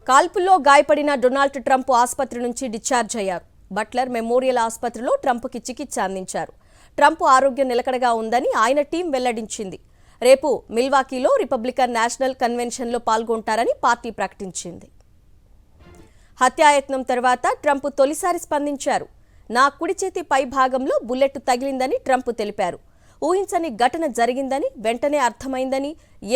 కాల్పుల్లో గాయపడిన Donald Trump ఆసుపత్రి నుంచి డిశ్చార్జ్ అయ్యారు. బట్లర్ మెమోరియల్ ఆసుపత్రిలో ట్రంప్కి చికిత్స అందించారు. ట్రంప్ ఆరోగ్యం నిలకడగా ఉందని ఆయన టీం వెల్లడించింది. రేపు మిల్వాకీలో రిపబ్లికన్ నేషనల్ కన్వెన్షన్లో పాల్గొంటారని పార్టీ ప్రకటించింది. హత్యాయత్నం తర్వాత ట్రంప్ తొలిసారి స్పందించారు. నా కుడి చేతి పై భాగంలో బుల్లెట్ తగిలిందని ట్రంప్ తెలిపారు. ఊహించని ఘటన జరిగిందని వెంటనే అర్థమైందని,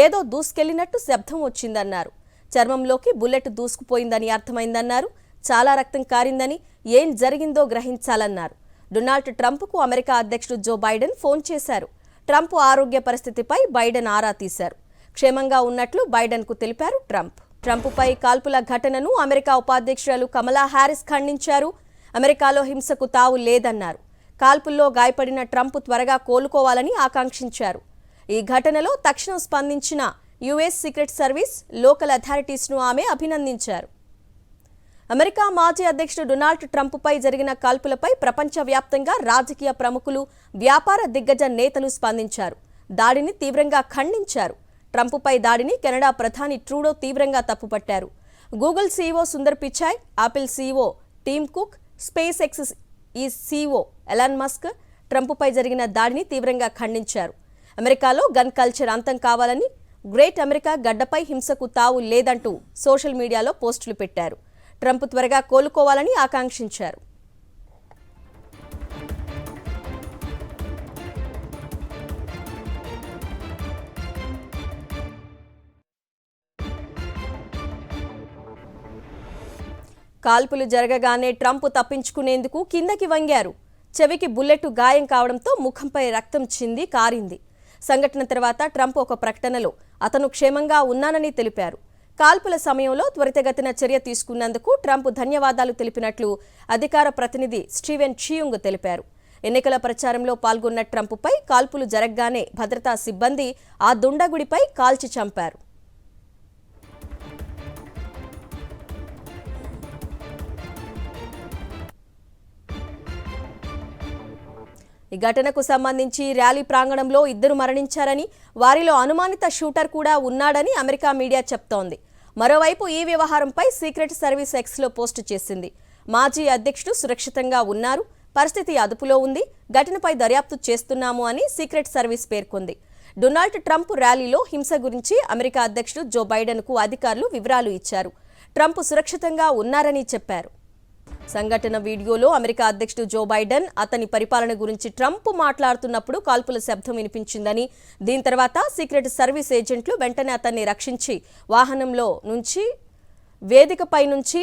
ఏదో దూసుకెళ్లినట్టు శబ్దం వచ్చిందన్నారు. చర్మంలోకి బుల్లెట్ దూసుకుపోయిందని అర్థమైందన్నారు. చాలా రక్తం కారిందని, ఏం జరిగిందో గ్రహించాలన్నారు. డొనాల్డ్ ట్రంప్కు అమెరికా అధ్యక్షుడు జో బైడెన్ ఫోన్ చేశారు. ట్రంప్ ఆరోగ్య పరిస్థితిపై బైడెన్ ఆరా తీశారు. క్షేమంగా ఉన్నట్లు బైడెన్కు తెలిపారు ట్రంప్. ట్రంప్పై కాల్పుల ఘటనను అమెరికా ఉపాధ్యక్షురాలు కమలా హ్యారిస్ ఖండించారు. అమెరికాలో హింసకు తావు లేదన్నారు. కాల్పుల్లో గాయపడిన ట్రంప్ త్వరగా కోలుకోవాలని ఆకాంక్షించారు. ఈ ఘటనలో తక్షణం స్పందించిన యుఎస్ సీక్రెట్ సర్వీస్, లోకల్ అథారిటీస్ను ఆమె అభినందించారు. అమెరికా మాజీ అధ్యక్షుడు డొనాల్డ్ ట్రంప్పై జరిగిన కాల్పులపై ప్రపంచవ్యాప్తంగా రాజకీయ ప్రముఖులు, వ్యాపార దిగ్గజ నేతలు స్పందించారు. దాడిని తీవ్రంగా ఖండించారు. ట్రంప్పై దాడిని కెనడా ప్రధాని ట్రూడో తీవ్రంగా తప్పుపట్టారు. Google CEO Sundar Pichai, Apple CEO Tim Cook, SpaceX CEO Elon Musk ట్రంప్పై జరిగిన దాడిని తీవ్రంగా ఖండించారు. అమెరికాలో గన్ కల్చర్ అంతం కావాలని, గ్రేట్ అమెరికా గడ్డపై హింసకు తావు లేదంటూ సోషల్ మీడియాలో పోస్టులు పెట్టారు. ట్రంప్ త్వరగా కోలుకోవాలని ఆకాంక్షించారు. కాల్పులు జరగగానే ట్రంప్ తప్పించుకునేందుకు కిందకి వంగారు. చెవికి బుల్లెట్ గాయం కావడంతో ముఖంపై రక్తం చింది కారింది. సంఘటన తర్వాత ట్రంప్ ఒక ప్రకటనలో అతను క్షేమంగా ఉన్నానని తెలిపారు. కాల్పుల సమయంలో త్వరితగతిన చర్య తీసుకున్నందుకు ట్రంప్ ధన్యవాదాలు తెలిపినట్లు అధికార ప్రతినిధి స్టీవెన్ చియుంగ్ తెలిపారు. ఎన్నికల ప్రచారంలో పాల్గొన్న ట్రంప్పై కాల్పులు జరగగానే భద్రతా సిబ్బంది ఆ దుండగుడిపై కాల్చి చంపారు. ఈ ఘటనకు సంబంధించి ర్యాలీ ప్రాంగణంలో 2 మరణించారని, వారిలో అనుమానిత షూటర్ కూడా ఉన్నాడని అమెరికా మీడియా చెప్తోంది. మరోవైపు ఈ వ్యవహారంపై సీక్రెట్ సర్వీస్ ఎక్స్లో పోస్టు చేసింది. మాజీ అధ్యక్షుడు సురక్షితంగా ఉన్నారు, పరిస్థితి అదుపులో ఉంది, ఘటనపై దర్యాప్తు చేస్తున్నాము అని సీక్రెట్ సర్వీస్ పేర్కొంది. డొనాల్డ్ ట్రంప్ ర్యాలీలో హింస గురించి అమెరికా అధ్యక్షుడు జో బైడెన్కు అధికారులు వివరాలు ఇచ్చారు. ట్రంప్ సురక్షితంగా ఉన్నారని చెప్పారు. సంఘటన వీడియోలో అమెరికా అధ్యక్షుడు జో బైడెన్ అతని పరిపాలన గురించి ట్రంప్ మాట్లాడుతున్నప్పుడు కాల్పుల శబ్దం వినిపించిందని, దీని తర్వాత సీక్రెట్ సర్వీస్ ఏజెంట్లు వెంటనే అతన్ని రక్షించి వాహనంలో నుంచి వేదికపై నుంచి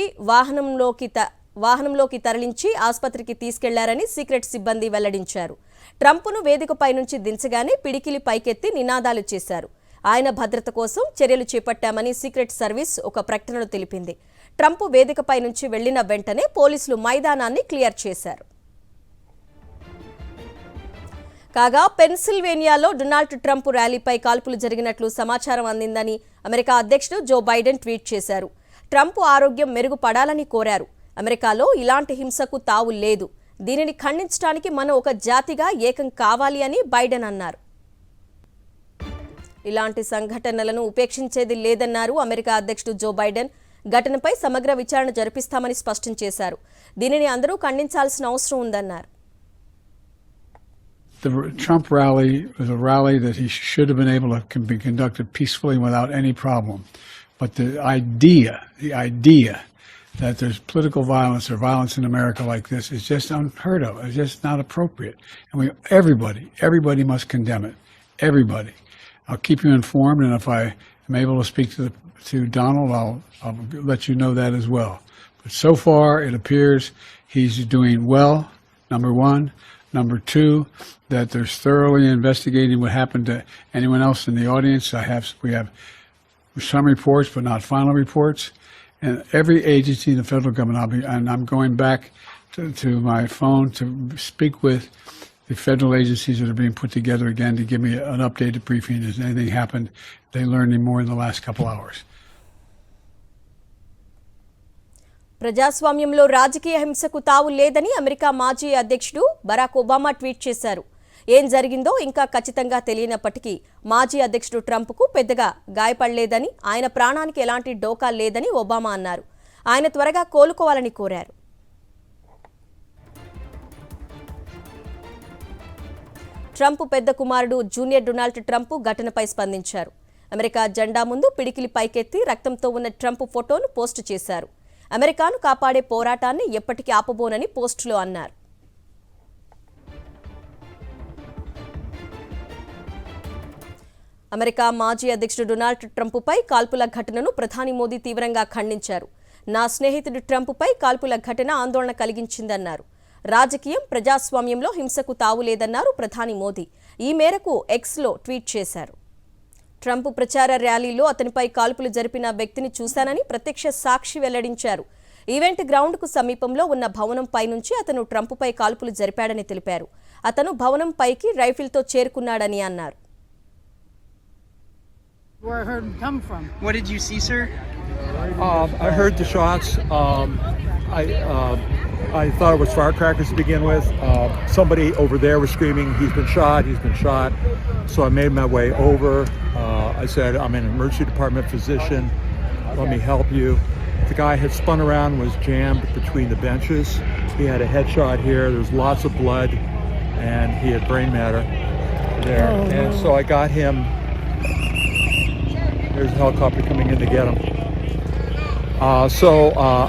వాహనంలోకి తరలించి ఆసుపత్రికి తీసుకెళ్లారని సీక్రెట్ సిబ్బంది వెల్లడించారు. ట్రంప్ను వేదికపై నుంచి దించగానే పిడికిలి పైకెత్తి నినాదాలు చేశారు. ఆయన భద్రత కోసం చర్యలు చేపట్టామని సీక్రెట్ సర్వీస్ ఒక ప్రకటనలో తెలిపింది. ట్రంప్ వేదికపై నుంచి వెళ్లిన వెంటనే పోలీసులు మైదానాన్ని క్లియర్ చేశారు. కాగా పెన్సిల్వేనియాలో డొనాల్డ్ ట్రంప్ ర్యాలీపై కాల్పులు జరిగినట్లు సమాచారం అందిందని అమెరికా అధ్యక్షుడు జో బైడెన్ ట్వీట్ చేశారు. ట్రంప్ ఆరోగ్యం మెరుగుపడాలని కోరారు. అమెరికాలో ఇలాంటి హింసకు తావు లేదు, దీనిని ఖండించడానికి మనం ఒక జాతిగా ఏకం కావాలి అని బైడెన్ అన్నారు. ఇలాంటి సంఘటనలను ఉపేక్షించేది లేదన్నారు అమెరికా అధ్యక్షుడు జో బైడెన్. ఘటనపై సమగ్ర విచారణ జరిపిస్తామని స్పష్టం చేశారు. దీనిని అందరూ ఖండించాల్సిన అవసరం ఉందన్నారు. The Trump rally was a rally that he should have been able to be conducted peacefully without any problem. But the idea that there's political violence or violence in America like this is just unheard of. It's just not appropriate. And everybody must condemn it. Everybody. I'll keep you informed, and if I am able to speak to Donald, I'll let you know that as well. But so far, it appears he's doing well, number one. Number two, that they're thoroughly investigating what happened to anyone else in the audience. We have some reports, but not final reports. And every agency in the federal government, I'm going back to my phone to speak with the federal agencies that are being put together again to give me an updated briefing. Has anything happened they learned any more in the last couple hours? ప్రజాస్వామ్యంలో రాజకీయ హింసకు తావు లేదని America మాజీ అధ్యక్షుడు Barack Obama tweet చేశారు. ఏం జరిగిందో ఇంకా ఖచ్చితంగా తెలియనప్పటికీ మాజీ అధ్యక్షుడు ట్రంప్కు పెద్దగా గాయపడలేదని, ఆయన ప్రాణానికి ఎలాంటి డోకా లేదని ఒబామా అన్నారు. ఆయన త్వరగా కోలుకోవాలని కోరారు. ట్రంప్ పెద్ద కుమారుడు జూనియర్ డొనాల్డ్ ట్రంప్ ఘటనపై స్పందించారు. అమెరికా జెండా ముందు పిడికిలి పైకెత్తి రక్తంతో ఉన్న ట్రంప్ ఫోటోను పోస్టు చేశారు. అమెరికాను కాపాడే పోరాటాన్ని ఎప్పటికీ ఆపబోనని పోస్టులో అన్నారు. అమెరికా మాజీ అధ్యక్షుడు డొనాల్డ్ ట్రంప్పై కాల్పుల ఘటనను ప్రధాని మోదీ తీవ్రంగా ఖండించారు. నా స్నేహితుడు ట్రంప్పై కాల్పుల ఘటన ఆందోళన కలిగించిందన్నారు. రాజకీయం, ప్రజాస్వామ్యంలో హింసకు తావులేదన్నారు ప్రధాని మోదీ. ఈ మేరకు ఎక్స్లో ట్వీట్ చేశారు. ట్రంప్ ప్రచార ర్యాలీలో అతనిపై కాల్పులు జరిపిన వ్యక్తిని చూశానని ప్రత్యక్ష సాక్షి వెల్లడించారు. ఈవెంట్ గ్రౌండ్కు సమీపంలో ఉన్న భవనంపై నుంచి అతను ట్రంప్పై కాల్పులు జరిపాడని తెలిపారు. అతను భవనం పైకి రైఫిల్తో చేరుకున్నాడని అన్నారు. Where I heard him come from. What did you see, sir? I heard the shots. I thought it was firecrackers to begin with. Somebody over there was screaming, "He's been shot! He's been shot!" So I made my way over. I said, "I'm an emergency department physician. Let me help you." The guy had spun around and was jammed between the benches. He had a headshot here. There was lots of blood, and he had brain matter there. And so I got him. There's a helicopter coming in to get him.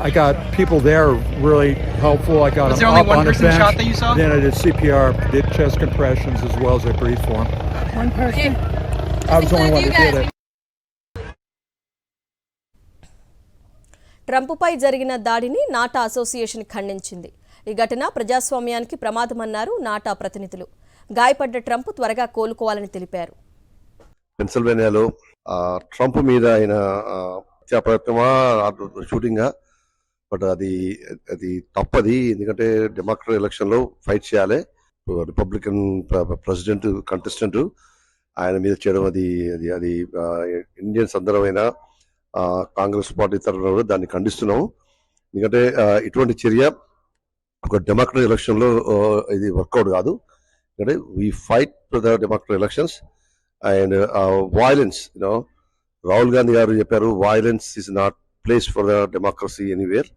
I got people there really helpful. I got Was him there only up one on a person bench. shot that you saw? Then I did CPR, did chest compressions as well as I breathed for him. One person. I was the only one that did it. ట్రంప్పై జరిగిన దాడిని నాటా association ఖండించింది. ఈ ఘటన ప్రజాస్వామ్యానికి ప్రమాదమన్నారు నాటా ప్రతినిధులు. గాయపడ్డ Trump త్వరగా కోలుకోవాలని తెలిపారు. పెన్సిల్వేనియాలో ట్రంప్ మీద ఆయన హత్యా ప్రయత్నమా షూటింగా, బట్ అది తప్పది. ఎందుకంటే డెమోక్రటిక్ ఎలక్షన్ లో ఫైట్ చేయాలి. రిపబ్లికన్ ప్రెసిడెంట్ కంటెస్టెంట్ ఆయన మీద చేయడం అది ఇండియన్స్ అందరమైనా కాంగ్రెస్ పార్టీ తరఫున కూడా దాన్ని ఖండిస్తున్నాము. ఎందుకంటే ఇటువంటి చర్య ఒక డెమోక్రటిక్ ఎలక్షన్ లో ఇది వర్కౌట్ కాదు. ఎందుకంటే we fight for the democratic elections and violence. Rahul Gandhi గారు చెప్పారు, violence is not place for the democracy anywhere.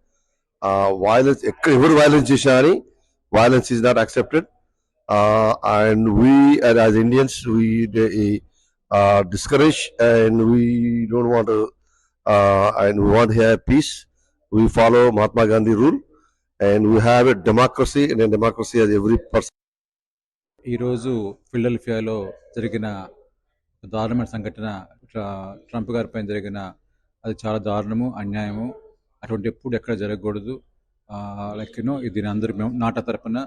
Violence ఎవరు వైలెన్స్ చేసినా కానీ violence is not accepted. And we as Indians we discourage and we don't want to and we want here peace. We follow Mahatma Gandhi rule and we have a democracy, and in democracy has every person. ఈరోజు ఫిలడెల్ఫియాలో జరిగిన దారుణమైన సంఘటన, Trump గారి పైన జరిగిన, అది చాలా దారుణము, అన్యాయము. అటువంటి ఎప్పుడు ఎక్కడ జరగకూడదు. దీని అందరూ మేము నాటా తరపున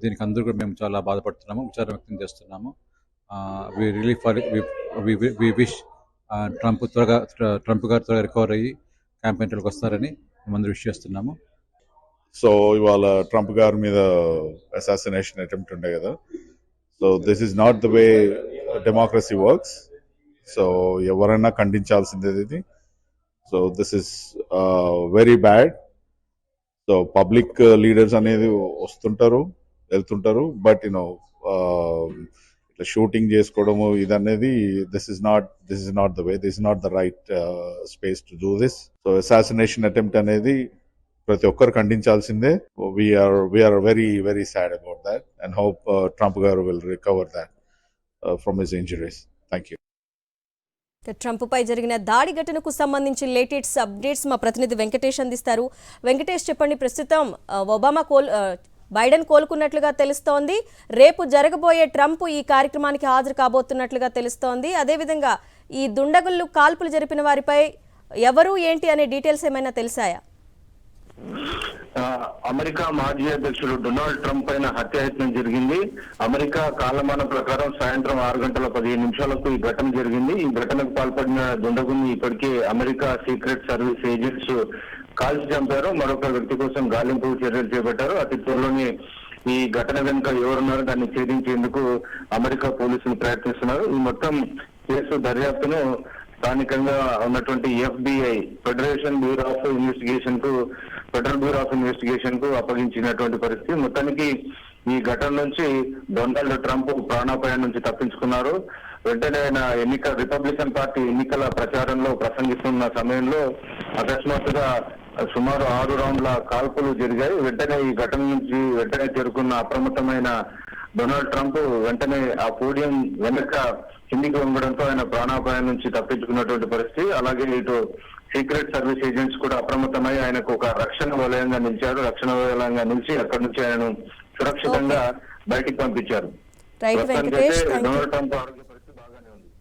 దీనికి అందరూ కూడా మేము చాలా బాధపడుతున్నాము, విచారం వ్యక్తం చేస్తున్నాము. వి విష్ ట్రంప్ గారు త్వరగా రికవర్ అయ్యి క్యాంపెయిన్లకు వస్తారని మేమందరూ విష్ చేస్తున్నాము. సో ఇవాళ ట్రంప్ గారి మీద అసాసినేషన్ అటెంప్ట్ ఉండే కదా. So this is not the way democracy works. So ఎవరైనా ఖండించాల్సిందే ఇది. So this is very bad. So public leaders అనేది వస్తుంటారు, వెళ్తుంటారు, బట్ ఇట్లా షూటింగ్ చేసుకోవడము ఇదనేది this is not the way, this is not the right space to do this. So assassination attempt అనేది ప్రతి ఒక్కరు ఖండించాల్సిందే. We are very very sad about that and hope Trump garu will recover that from his injuries. Thank you. ట్రంప్పై జరిగిన దాడి ఘటనకు సంబంధించి latest updates మా ప్రతినిధి వెంకటేష్ అందిస్తారు. వెంకటేష్, చెప్పండి. ప్రస్తుతం బైడెన్ కోలుకున్నట్లుగా తెలుస్తోంది. రేపు జరగబోయే ట్రంప్ ఈ కార్యక్రమానికి హాజరు కాబోతున్నట్లుగా తెలుస్తోంది. అదేవిధంగా ఈ దుండగులు కాల్పులు జరిపిన వారిపై ఎవరు ఏంటి అనే డీటెయిల్స్ ఏమైనా తెలిసాయా? అమెరికా మాజీ అధ్యక్షుడు డొనాల్డ్ ట్రంప్ పైన హత్యాయత్నం జరిగింది. అమెరికా కాలమానం ప్రకారం సాయంత్రం 6:15 ఈ ఘటన జరిగింది. ఈ ఘటనకు పాల్పడిన దుండగుని ఇప్పటికే అమెరికా సీక్రెట్ సర్వీస్ ఏజెంట్స్ కాల్చి చంపారు. మరొక వ్యక్తి కోసం గాలింపు చర్యలు చేపట్టారు. అతి త్వరలోనే ఈ ఘటన వెనుక ఎవరున్నారో దాన్ని ఛేదించేందుకు అమెరికా పోలీసులు ప్రయత్నిస్తున్నారు. ఈ మొత్తం కేసు దర్యాప్తును స్థానికంగా ఉన్నటువంటి FBI federal bureau of investigation కు అప్పగించినటువంటి పరిస్థితి. మొత్తానికి ఈ ఘటన నుంచి డొనాల్డ్ ట్రంప్ ప్రాణాపాయం నుంచి తప్పించుకున్నారు. వెంటనే ఆయన రిపబ్లికన్ పార్టీ ఎన్నికల ప్రచారంలో ప్రసంగిస్తున్న సమయంలో అకస్మాత్తుగా సుమారు 6 రౌండ్ల కాల్పులు జరిగాయి. వెంటనే ఈ ఘటన నుంచి చేరుకున్న అప్రమత్తమైన డొనాల్డ్ ట్రంప్ వెంటనే ఆ పోడియం వెనక కిందికి వంగడంతో ఆయన ప్రాణాపాయం నుంచి తప్పించుకున్నటువంటి పరిస్థితి. అలాగే ఇటు సీక్రెట్ సర్వీస్ ఏజెంట్స్ కూడా అప్రమత్తమై ఆయనకు ఒక రక్షణ వలయంగా నిలిచారు. రక్షణ వలయంగా నిలిచి అక్కడి నుంచి ఆయనను సురక్షితంగా బయటికి పంపించారు. Right Venkatesh, thank you. Donald Trump